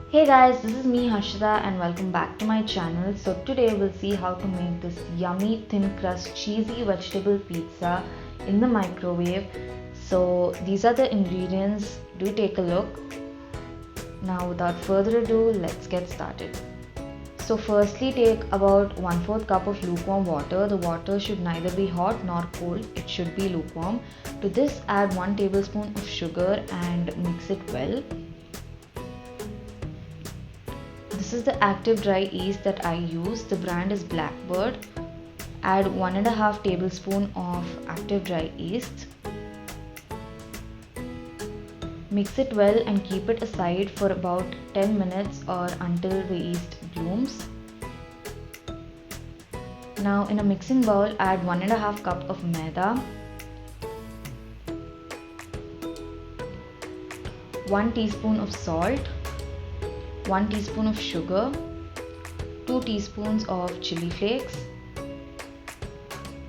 Hey guys, this is me Harshita and welcome back to my channel. So today we'll see how to make this yummy thin crust cheesy vegetable pizza in the microwave. So these are the ingredients. Do take a look. Now without further ado, let's get started. So firstly take about 1/4 cup of lukewarm water. The water should neither be hot nor cold. It should be lukewarm. To this add 1 tablespoon of sugar and mix it well. This is the active dry yeast that I use. The brand is Blackbird. Add 1.5 tablespoon of active dry yeast. Mix it well and keep it aside for about 10 minutes or until the yeast blooms. Now in a mixing bowl add 1.5 cup of maida, 1 teaspoon of salt, 1 teaspoon of sugar, 2 teaspoons of chili flakes,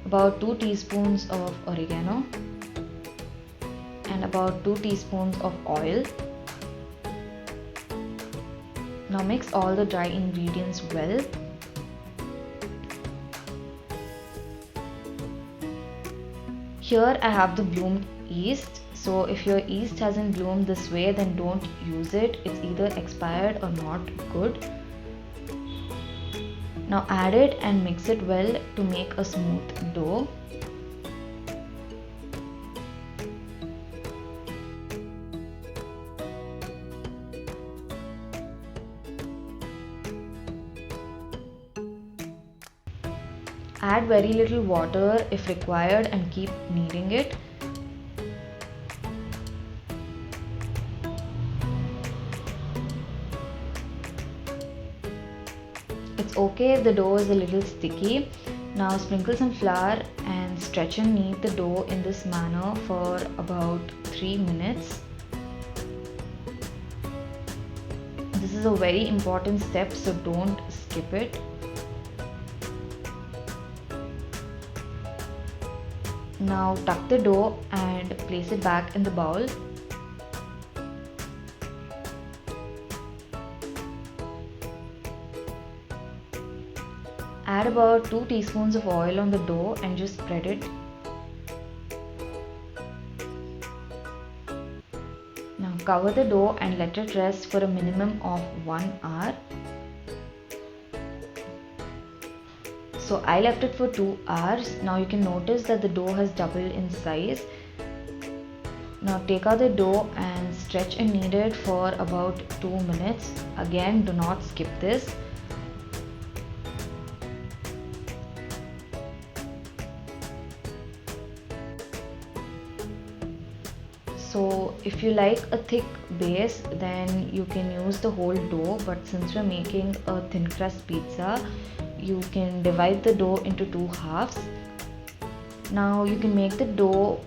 about 2 teaspoons of oregano, and about 2 teaspoons of oil. Now mix all the dry ingredients well. Here I have the bloomed yeast. So if your yeast hasn't bloomed this way, then don't use it. It's either expired or not good. Now add it and mix it well to make a smooth dough. Add very little water if required and keep kneading it. It's okay if the dough is a little sticky. Now sprinkle some flour and stretch and knead the dough in this manner for about 3 minutes. This is a very important step, so don't skip it. Now tuck the dough and place it back in the bowl. Add about 2 teaspoons of oil on the dough and just spread it. Now cover the dough and let it rest for a minimum of 1 hour. So I left it for 2 hours. Now you can notice that the dough has doubled in size. Now take out the dough and stretch and knead it for about 2 minutes. Again, do not skip this. So if you like a thick base, then you can use the whole dough, but since we're making a thin crust pizza, you can divide the dough into 2 halves. Now you can make the dough,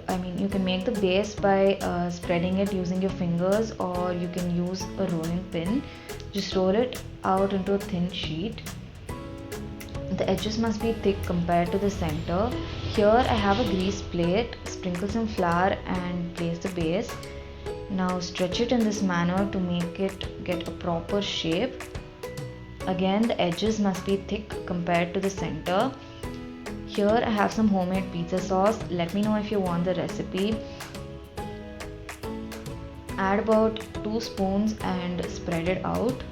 you can make the base by spreading it using your fingers, or you can use a rolling pin. Just roll it out into a thin sheet. The edges must be thick compared to the center. Here I have a greased plate. Sprinkle some flour and place the base. Now stretch it in this manner to make it get a proper shape. Again, the edges must be thick compared to the center. Here I have some homemade pizza sauce. Let me know if you want the recipe. Add about 2 spoons and spread it out.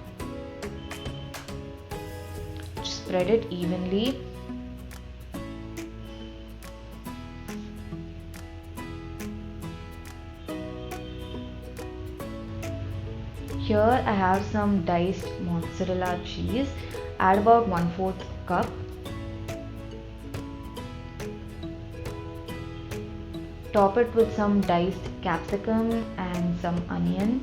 Just spread it evenly. Here I have some diced mozzarella cheese. Add about 1/4 cup. Top it with some diced capsicum and some onion.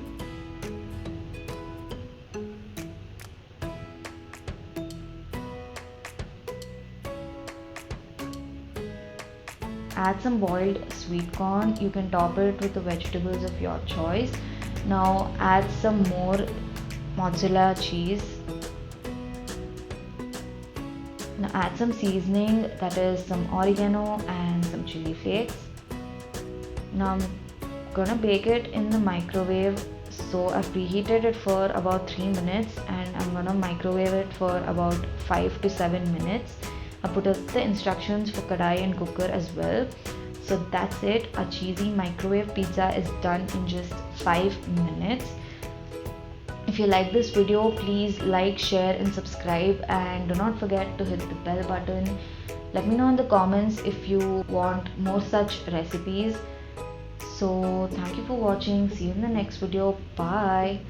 Add some boiled sweet corn. You can top it with the vegetables of your choice. Now add some more mozzarella cheese. Now add some seasoning, that is some oregano and some chili flakes. Now I'm gonna bake it in the microwave, So I've preheated it for about 3 minutes and I'm gonna microwave it for about 5 to 7 minutes. I put up the instructions for kadai and cooker as well. So that's it. A cheesy microwave pizza is done in just 5 minutes. If you like this video, please like, share and subscribe, and do not forget to hit the bell button. Let me know in the comments if you want more such recipes. So thank you for watching. See you in the next video. Bye.